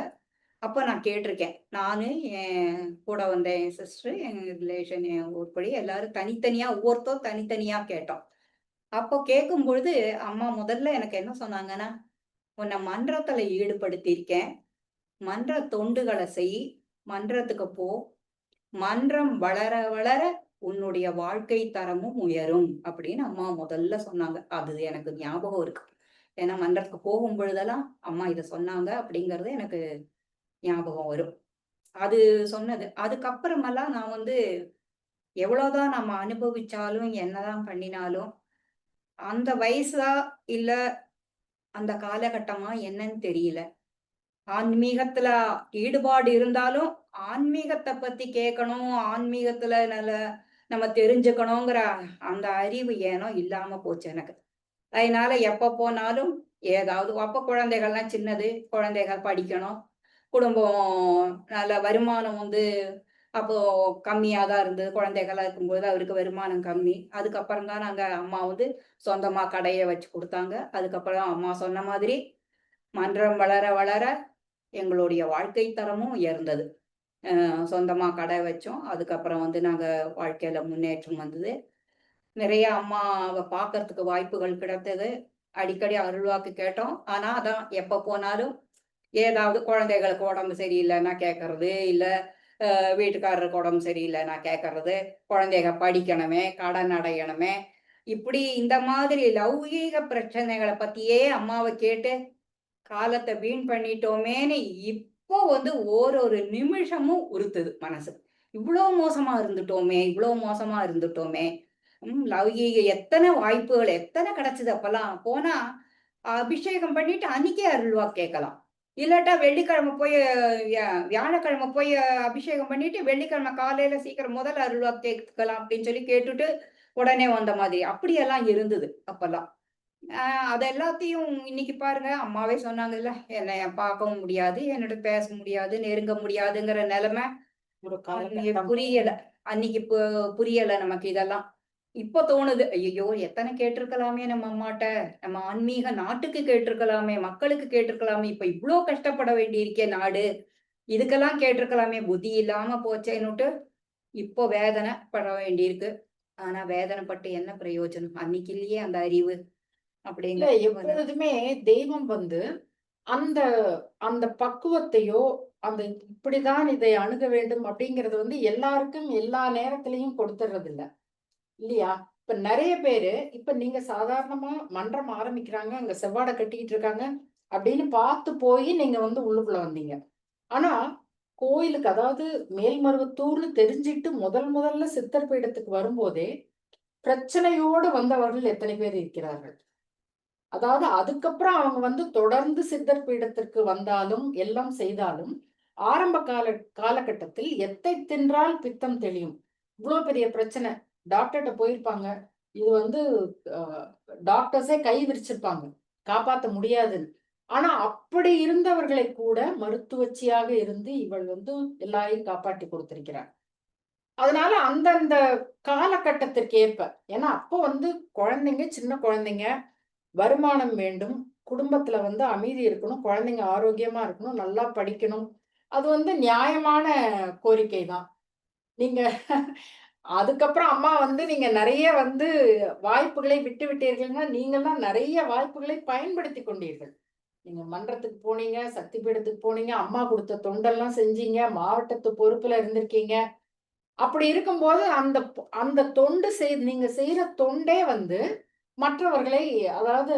அப்ப நான் கேட்டிருக்கேன். நானு, என் கூட வந்த என் சிஸ்டர், என் ரிலேஷன், என் உருப்படி எல்லாரும் தனித்தனியா ஒவ்வொருத்தரும் தனித்தனியா கேட்டோம். அப்போ கேட்கும்பொழுது, அம்மா முதல்ல எனக்கு என்ன சொன்னாங்கன்னா, "உன்ன மன்றத்துல ஈடுபடுத்தியிருக்கேன். மன்ற தொண்டுகள செய். மன்றத்துக்கு போ. மன்றம் வளர வளர உன்னுடைய வாழ்க்கை தரமும் உயரும்." அப்படின்னு அம்மா முதல்ல சொன்னாங்க. அது எனக்கு ஞாபகம் இருக்கு. ஏன்னா மன்றத்துக்கு போகும் பொழுதெல்லாம் அம்மா இத சொன்னாங்க அப்படிங்கிறது எனக்கு ஞாபகம் வரும். அது சொன்னது. அதுக்கப்புறமெல்லாம் நான் வந்து எவ்வளோதான் நம்ம அனுபவிச்சாலும், என்னதான் பண்ணினாலும், அந்த வயசா, இல்ல அந்த காலகட்டமா என்னன்னு தெரியல. ஆன்மீகத்துல ஈடுபாடு இருந்தாலும், ஆன்மீகத்த பத்தி கேட்கணும், ஆன்மீகத்துல நம்ம தெரிஞ்சுக்கணுங்கிற அந்த அறிவு ஏனோ இல்லாம போச்சு எனக்கு. அதனால எப்ப போனாலும் ஏதாவது அப்ப குழந்தைகள்லாம் சின்னது, குழந்தைகள் படிக்கணும். குடும்பம் நல்ல வருமானம் வந்து அப்போ கம்மியா தான் இருந்தது. குழந்தைகளா இருக்கும்போது அவருக்கு வருமானம் கம்மி. அதுக்கப்புறம் தான் நாங்க அம்மா வந்து சொந்தமா கடைய வச்சு குடுத்தாங்க. அதுக்கப்புறம் அம்மா சொன்ன மாதிரி மன்றம் வளர வளர எங்களுடைய வாழ்க்கை தரமும் உயர்ந்தது. சொந்தமா கடை வச்சோம். அதுக்கப்புறம் வந்து நாங்க வாழ்க்கையில முன்னேற்றம் வந்தது. நிறைய அம்மாவ பார்க்கறதுக்கு வாய்ப்புகள் கிடைத்தது. அடிக்கடி அருள்வாக்கு கேட்டோம். ஆனா அதான் எப்ப போனாலும் ஏதாவது குழந்தைகளுக்கு உடம்பு சரியில்லன்னா கேட்கறது, இல்ல வீட்டுக்காரருக்கு உடம்பு சரியில்லன்னா கேட்கறது, குழந்தைக படிக்கணுமே, கடன் அடையணுமே, இப்படி இந்த மாதிரி லௌகீக பிரச்சனைகள பத்தியே அம்மாவ கேட்டு காலத்த வீண் பண்ணிட்டோமேன்னு இப்போ வந்து ஓரொரு நிமிஷமும் உறுத்துது மனசு. இவ்ளோ மோசமா இருந்துட்டோமே! இவ்ளோ மோசமா இருந்துட்டோமே! லௌகீக எத்தன வாய்ப்புகள் எத்தன கிடைச்சது அப்பல்லாம். போனா அபிஷேகம் பண்ணிட்டு அன்னைக்கே அருள்வாக்கு கேட்கலாம். இல்லாட்டா வெள்ளிக்கிழமை போய் வியாழக்கிழமை போய் அபிஷேகம் பண்ணிட்டு, வெள்ளிக்கிழமை காலையில சீக்கிரம் முதல் அருள்வாக்கு கேட்கலாம் அப்படின்னு சொல்லி கேட்டுட்டு, உடனே வந்த மாதிரி. அப்படியெல்லாம் இருந்தது அப்பல்லாம். அ அது எல்லாத்தையும் இன்னைக்கு பாருங்க, அம்மாவே சொன்னாங்கல்ல, என்னைய பார்க்கவும் முடியாது, என்னோட பேச முடியாது, நெருங்க முடியாதுங்கிற நெலைமை. ஒரு அன்னைக்கு காலகட்டம். புரியல. அன்னைக்கு புரியல நமக்கு இதெல்லாம். இப்ப தோணுது, ஐயய்யோ! எத்தன கேட்டிருக்கலாமே நம்ம அம்மாட்ட. நம்ம ஆன்மீக நாட்டுக்கு கேட்டிருக்கலாமே, மக்களுக்கு கேட்டிருக்கலாமே. இப்ப இவ்ளோ கஷ்டப்பட வேண்டியிருக்கே நாடு. இதுக்கெல்லாம் கேட்டிருக்கலாமே, புத்தி இல்லாம போச்சேன்னுட்டு, இப்போ வேதனை பட வேண்டியிருக்கு. ஆனா வேதனைப்பட்டு என்ன பிரயோஜனம்? அன்னைக்கு இல்லையே அந்த அறிவு. இல்ல அப்படிங்கிற எப்பொழுதுமே தெய்வம் வந்து அந்த அந்த பக்குவத்தையோ, அந்த இப்படிதான் இதை அணுக வேண்டும் அப்படிங்கிறது வந்து எல்லாருக்கும் எல்லா நேரத்திலயும் கொடுத்துடுறதில்ல. இல்லையா? இப்ப நெறைய பேரு, இப்ப நீங்க சாதாரணமா மன்றம் ஆரம்பிக்கிறாங்க, அங்க செவ்வாட கட்டிக்கிட்டு இருக்காங்க, அப்படின்னு பார்த்து போயி நீங்க வந்து உள்ளுக்குள்ள வந்தீங்க. ஆனா, கோயிலுக்கு அதாவது மேல்மருவத்தூர்ன்னு தெரிஞ்சுட்டு முதல்ல சித்தர் பீடத்துக்கு வரும்போதே, பிரச்சனையோடு வந்தவர்கள் எத்தனை பேர் இருக்கிறார்கள்? அதாவது அதுக்கப்புறம் அவங்க வந்து தொடர்ந்து சித்தர் பீடத்திற்கு வந்தாலும், எல்லாம் செய்தாலும், ஆரம்ப காலகட்டத்தில் "எத்தை தின்றால் பித்தம் தெளியும்." இவ்ளோ பெரிய பிரச்சனை. டாக்டர்ட்ட போயிருப்பாங்க. இது வந்து அ டாக்டர்ஸே கை விரிச்சிருப்பாங்க. காப்பாத்த முடியாதுன்னு. ஆனா அப்படி இருந்தவர்களை கூட மருத்துவச்சியாக இருந்து இவள் வந்து எல்லாரையும் காப்பாத்தி குடுத்திருக்கிறார். அதனால அந்தந்த காலகட்டத்திற்கு ஏற்ப ஏன்னா அப்போ வந்து குழந்தைங்க, சின்ன குழந்தைங்க வருமானம் வேண்டும். குடும்பத்துல வந்து அமைதி இருக்கணும். குழந்தைங்க ஆரோக்கியமா இருக்கணும். நல்லா படிக்கணும். அது வந்து நியாயமான கோரிக்கை தான். நீங்க அதுக்கப்புறம் அம்மா வந்து நீங்க நெறைய வந்து வாய்ப்புகளை விட்டு விட்டீர்கள்ன்னா, நீங்கலாம் நெறைய வாய்ப்புகளை பயன்படுத்திக் கொண்டீர்கள். நீங்க மன்றத்துக்கு போனீங்க, சக்தி பீடத்துக்கு போனீங்க, அம்மா கொடுத்த தொண்டெல்லாம் செஞ்சீங்க, மாவட்டத்து பொறுப்புல இருந்திருக்கீங்க. அப்படி இருக்கும்போது அந்த தொண்டு நீங்க செய்யற தொண்டே வந்து மற்றவர்களை, அதாவது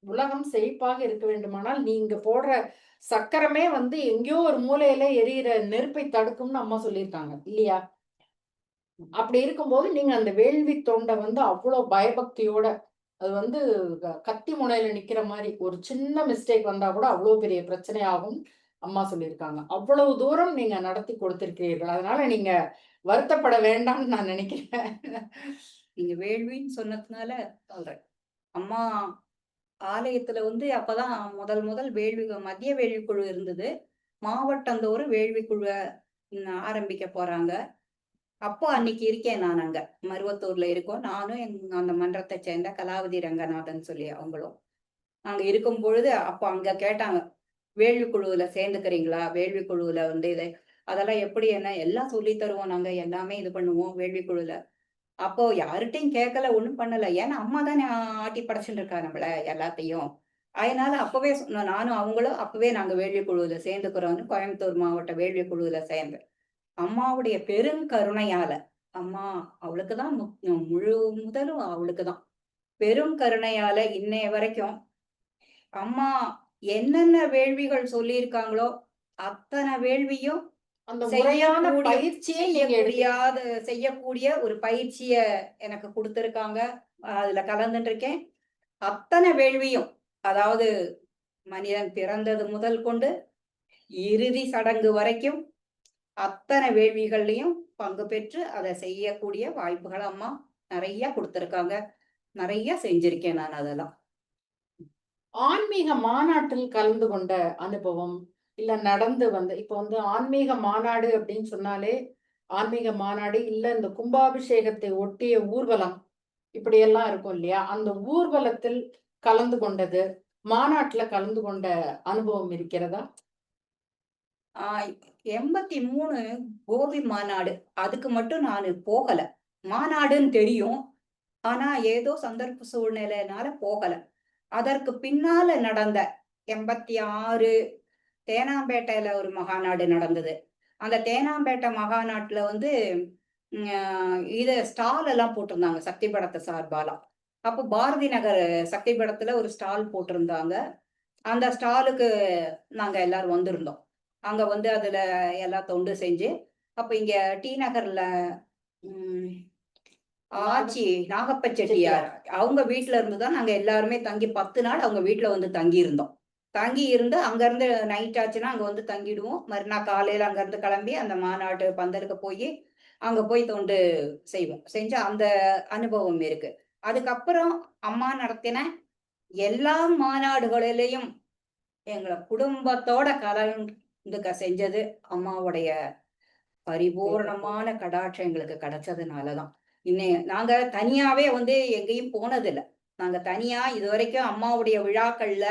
உலகம் செழிப்பாக இருக்க வேண்டுமானால் நீங்க போடுற சக்கரமே வந்து எங்கேயோ ஒரு மூலையில எரியிற நெருப்பை தடுக்கும்னு அம்மா சொல்லியிருக்காங்க இல்லையா? அப்படி இருக்கும்போது நீங்க அந்த வேள்வி தொண்ட வந்து அவ்வளவு பயபக்தியோட, அது வந்து கத்தி முனையில நிக்கிற மாதிரி, ஒரு சின்ன மிஸ்டேக் வந்தா கூட அவ்வளவு பெரிய பிரச்சனையாகும் அம்மா சொல்லியிருக்காங்க. அவ்வளவு தூரம் நீங்க நடத்தி கொடுத்திருக்கிறீர்கள். அதனால நீங்க வருத்தப்பட வேண்டாம்னு நான் நினைக்கிறேன். நீங்க வேள்வின்னு சொன்னதுனால சொல்றேன். அம்மா ஆலயத்துல வந்து அப்பதான் முதல் முதல் மத்திய வேள்வி குழு இருந்தது. மாவட்டந்தோறும் வேள்வி குழுவ ஆரம்பிக்க போறாங்க. அப்போ அன்னைக்கு இருக்கேன் நான் அங்க. மருவத்தூர்ல இருக்கோம். நானும் அந்த மன்றத்தை சேர்ந்த கலாவதி ரங்கநாதன் சொல்லி அவங்களும். அங்க இருக்கும் பொழுது அப்போ அங்க கேட்டாங்க. வேள்வி குழுவுல சேர்ந்துக்கிறீங்களா? வேள்வி குழுவுல வந்து அதெல்லாம் எப்படி என்ன எல்லாம் சொல்லி தருவோம் நாங்க. எல்லாமே இது பண்ணுவோம் வேள்வி குழுல. அப்போ யார்கிட்டயும் கேட்கல, ஒண்ணும் பண்ணல. ஏன்னா அம்மா தானே ஆட்டி படைச்சுட்டு இருக்கா நம்மள எல்லாத்தையும். அதனால அப்பவே சொன்னோம். நானும் அவங்களும் அப்பவே நாங்க வேள்வி குழுவுல சேர்ந்துக்கிறோம்னு கோயம்புத்தூர் மாவட்ட வேள்வி குழுவுல சேர்ந்தேன். அம்மாவுடைய பெருங்கருணையால, அம்மா அவளுக்கு தான் முழு முதலும் அவளுக்கு தான். பெரும் கருணையால இன்னைய வரைக்கும் அம்மா என்னென்ன வேள்விகள் சொல்லியிருக்காங்களோ, அத்தன வேள்வியும் அந்த முறையான செய்யக்கூடிய பயிற்சியை நீங்க செய்யக்கூடிய ஒரு பயிற்சிய எனக்கு குடுத்திருக்காங்க. அதுல கலந்துட்டு இருக்கேன். அத்தன வேள்வியும், அதாவது மனிதன் பிறந்தது முதல் கொண்டு இறுதி சடங்கு வரைக்கும் அத்தன வேள்விகள்லயும் பங்கு பெற்று அத செய்யக்கூடிய வாய்ப்புகள் அம்மா நெறைய குடுத்திருக்காங்க. நெறைய செஞ்சிருக்கேன் நான் அதெல்லாம். ஆன்மீக மாநாட்டில் கலந்து கொண்ட அனுபவம், இல்ல நடந்து வந்த இப்ப வந்து ஆன்மீக மாநாடு அப்படின்னு சொன்னாலே, ஆன்மீக மாநாடு இல்ல இந்த கும்பாபிஷேகத்தை ஒட்டிய ஊர்வலம், இப்படியெல்லாம் இருக்கும் இல்லையா? அந்த ஊர்வலத்தில் கலந்து கொண்டது, மாநாட்டுல கலந்து கொண்ட அனுபவம் இருக்கிறதா? ஆ 83 கோபி மாநாடு. அதுக்கு மட்டும் நானு போகல. மாநாடுன்னு தெரியும். ஆனா ஏதோ சந்தர்ப்ப சூழ்நிலையினால போகல. அதற்கு பின்னால நடந்த 86 தேனாம்பேட்டையில ஒரு மகாநாடு நடந்தது. அந்த தேனாம்பேட்டை மகாநாட்டுல வந்து ஸ்டால் எல்லாம் போட்டிருந்தாங்க சக்தி படத்து சார்பாலாம். அப்போ பாரதி நகர் சக்தி படத்துல ஒரு ஸ்டால் போட்டிருந்தாங்க. அந்த ஸ்டாலுக்கு நாங்க எல்லாரும் வந்திருந்தோம். அங்க வந்து அதுல எல்லாம் தொண்டு செஞ்சு, அப்ப இங்க டி நகர்ல ம் ஆச்சி நாகப்ப செட்டியார் அவங்க வீட்ல இருந்து தான் நாங்க எல்லாருமே தங்கி 10 நாள் அவங்க வீட்ல வந்து தங்கி இருந்தோம். தங்கி இருந்து அங்கருந்து நைட் ஆச்சுன்னா அங்க வந்து தங்கிடுவோம். மறுநாள் காலையில அங்கருந்து கிளம்பி அந்த மாநாட்டு பந்தலுக்கு போயி, அங்க போய் தொண்டு செய்வோம். செஞ்ச அந்த அனுபவம் இருக்கு. அதுக்கப்புறம் அம்மா நடத்தின எல்லா மாநாடுகளிலேயும் எங்கள குடும்பத்தோட கலந்துக்க செஞ்சது அம்மாவுடைய பரிபூரணமான கடாட்சம் எங்களுக்கு கிடைச்சதுனால தான். நாங்க தனியாவே வந்து எங்கேயும் போனதில்ல. நாங்க தனியா இதுவரைக்கும் அம்மாவுடைய விழாக்கள்ல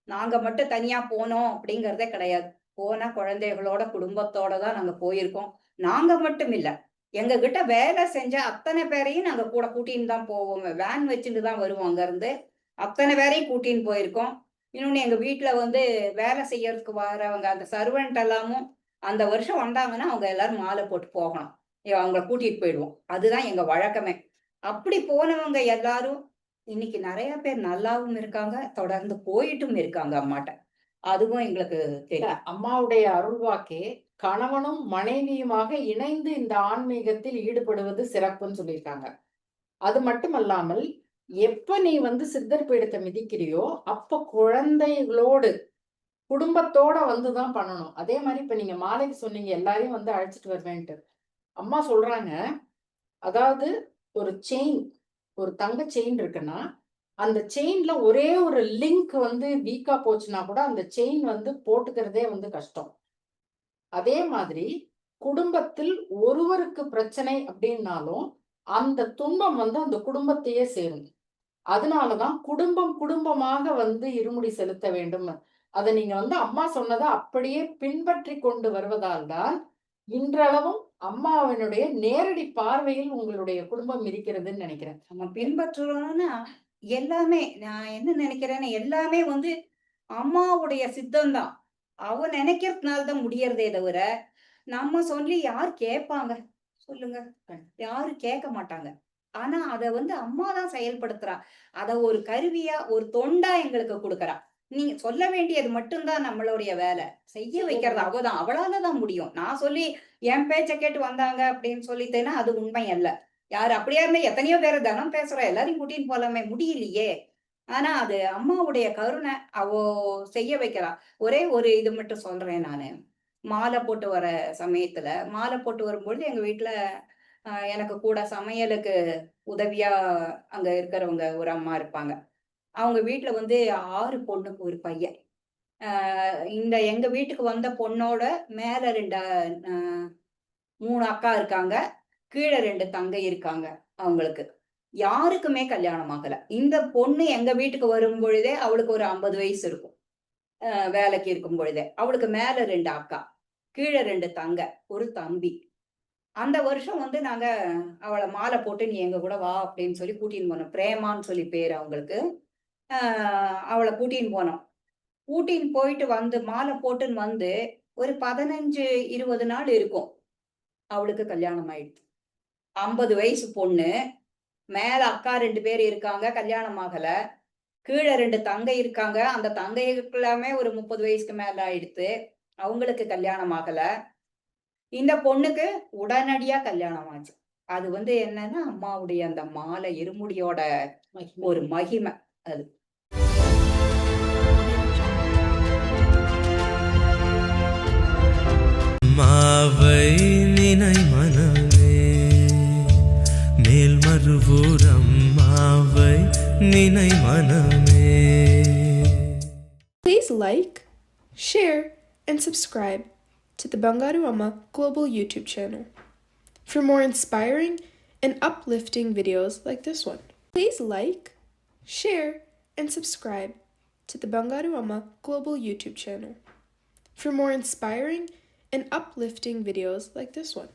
நாங்க மட்டும் தனியா போனோம் அப்படிங்கிறதே கிடையாது. போனா குழந்தைகளோட, குடும்பத்தோட தான் நாங்க போயிருக்கோம். நாங்க மட்டும் இல்ல. எங்க கிட்ட வேலை செஞ்ச அத்தன பேரையும் நாங்க கூட கூட்டின்னு தான் போவோம். வேன் வச்சுட்டு தான் வருவோம் அங்கருந்து. அத்தன பேரையும் கூட்டின்னு போயிருக்கோம். இன்னொன்னு எங்க வீட்ல வந்து வேலை செய்யறதுக்கு வரவங்க அந்த சர்வெண்ட் எல்லாமும் அந்த வருஷம் வந்தாங்கன்னா, அவங்க எல்லாரும் மாலை போட்டு போகணும். அவங்கள கூட்டிட்டு போயிடுவோம். அதுதான் எங்க வழக்கமே. அப்படி போனவங்க எல்லாரும் இன்னைக்கு நெறைய பேர் நல்லாவும் இருக்காங்க. தொடர்ந்து போயிட்டும் இருக்காங்க அம்மாட்ட. அதுவும் எங்களுக்கு தெரியும். அம்மாவுடைய அருள்வாக்கே கணவனும் மனைவியுமாக இணைந்து இந்த ஆன்மீகத்தில் ஈடுபடுவது சிறப்புன்னு சொல்லியிருக்காங்க. அது மட்டுமல்லாமல், எப்ப நீ வந்து சித்தர் பீடத்தை மிதிக்கிறியோ, அப்ப குழந்தைகளோடு, குடும்பத்தோட வந்து தான் பண்ணணும். அதே மாரி இப்ப நீங்க மாலைக்கு சொன்னீங்க, எல்லாரையும் வந்து அழைச்சிட்டு வருவேன்ட்டு. அம்மா சொல்றாங்க, அதாவது ஒரு செயின், ஒரு தங்க செயின் இருக்குன்னா, அந்த செயின்ல ஒரே ஒரு லிங்க் வந்து வீக்கா போச்சுன்னா கூட, அந்த செயின் வந்து போட்டுக்கிறதே வந்து கஷ்டம். அதே மாதிரி குடும்பத்தில் ஒருவருக்கு பிரச்சனை அப்படின்னாலும், அந்த துன்பம் வந்து அந்த குடும்பத்தையே சேரும். அதனாலதான் குடும்பம் குடும்பமாக வந்து இருமுடி செலுத்த வேண்டும். அத நீங்க வந்து அம்மா சொன்னத அப்படியே பின்பற்றி கொண்டு வருவதால் தான், இன்றளவும் அம்மாவினுடைய நேரடி பார்வையில் உங்களுடைய குடும்பம் இருக்கிறதுன்னு நினைக்கிறேன். நம்ம பின்பற்றுறோம்னா, எல்லாமே நான் என்ன நினைக்கிறேன்னா, எல்லாமே வந்து அம்மாவுடைய சித்தம் தான். அவ நினைக்கிறதுனால தான் முடியறதே தவிர, நம்ம சொல்லி யார் கேட்பாங்க? சொல்லுங்க. யாரும் கேட்க மாட்டாங்க. ஆனா, அத வந்து அம்மா தான் செயல்படுத்துறா. அத ஒரு கருவியா, ஒரு தொண்டா எங்களுக்கு குடுக்குறா. நீங்க சொல்ல வேண்டியது மட்டும் தான் நம்மளுடைய வேல. செய்ய வைக்கிறது அவ தான். அவளால தான் முடியும். நான் சொல்லி என் பேச்ச கேட்டு வந்தாங்க அப்படின்னு சொல்லிட்டேன்னா, அது உண்மை அல்ல. யாரு அப்படியா இருந்தா எத்தனையோ பேர தினம் பேசுறோம். எல்லாரையும் கூட்டின்னு போலாமே! முடியலையே! ஆனா, அது அம்மாவுடைய கருணை. அவ செய்ய வைக்கிறா. ஒரே ஒரு இது மட்டும் சொல்றேன் நானு. மாலை போட்டு வர சமயத்துல, மாலை போட்டு வரும்பொழுது எங்க வீட்ல எனக்கு கூட சமையலுக்கு உதவியா அங்க இருக்கிறவங்க ஒரு அம்மா இருப்பாங்க. அவங்க வீட்ல வந்து 6 பொண்ணுக்கு ஒரு பையன். இந்த எங்க வீட்டுக்கு வந்த பொண்ணோட மேல 2 அ 3 அக்கா இருக்காங்க. கீழ 2 தங்கை இருக்காங்க அவங்களுக்கு. யாருக்குமே கல்யாணம் ஆகல. இந்த பொண்ணு எங்க வீட்டுக்கு வரும்பொழுதே அவளுக்கு ஒரு 50 வயசு இருக்கும். வேலைக்கு இருக்கும் பொழுதே. அவளுக்கு மேல 2 அக்கா. கீழ 2 தங்க, 1 தம்பி. அந்த வருஷம் வந்து நாங்க அவள மாலை போட்டு, "நீ எங்க கூட வா" அப்படின்னு சொல்லி கூட்டின்னு போனோம். பிரேமான்னு சொல்லி பேரு அவங்களுக்கு. அ அவள கூட்டின்னு போனோம். கூட்டின்னு போயிட்டு வந்து மாலை போட்டுன்னு வந்து, ஒரு 15, 20 நாள் இருக்கும். அவளுக்கு கல்யாணம் ஆயிடுச்சு. 50 வயசு பொண்ணு. மேல அக்கா 2 பேர் இருக்காங்க. கல்யாணம் ஆகல. கீழ 2 தங்கை இருக்காங்க. அந்த தங்கைகளுக்கு எல்லாமே ஒரு 30 வயசுக்கு மேல ஆயிடுத்து. அவங்களுக்கு கல்யாணம் ஆகல. இந்த பொண்ணுக்கு உடனடியா கல்யாணம் ஆச்சு. அது வந்து என்னன்னா, அம்மாவுடைய அந்த மாலை இருமுடியோட ஒரு மகிமை அது. மாவை நினை மனமே மேல் மறுபுறம் மாவை நினை மனமே. Please like, share, and subscribe to the Bangaru Amma Global YouTube channel for more inspiring and uplifting videos like this one. Please like, share, and subscribe to the Bangaru Amma Global YouTube channel for more inspiring and uplifting videos like this one.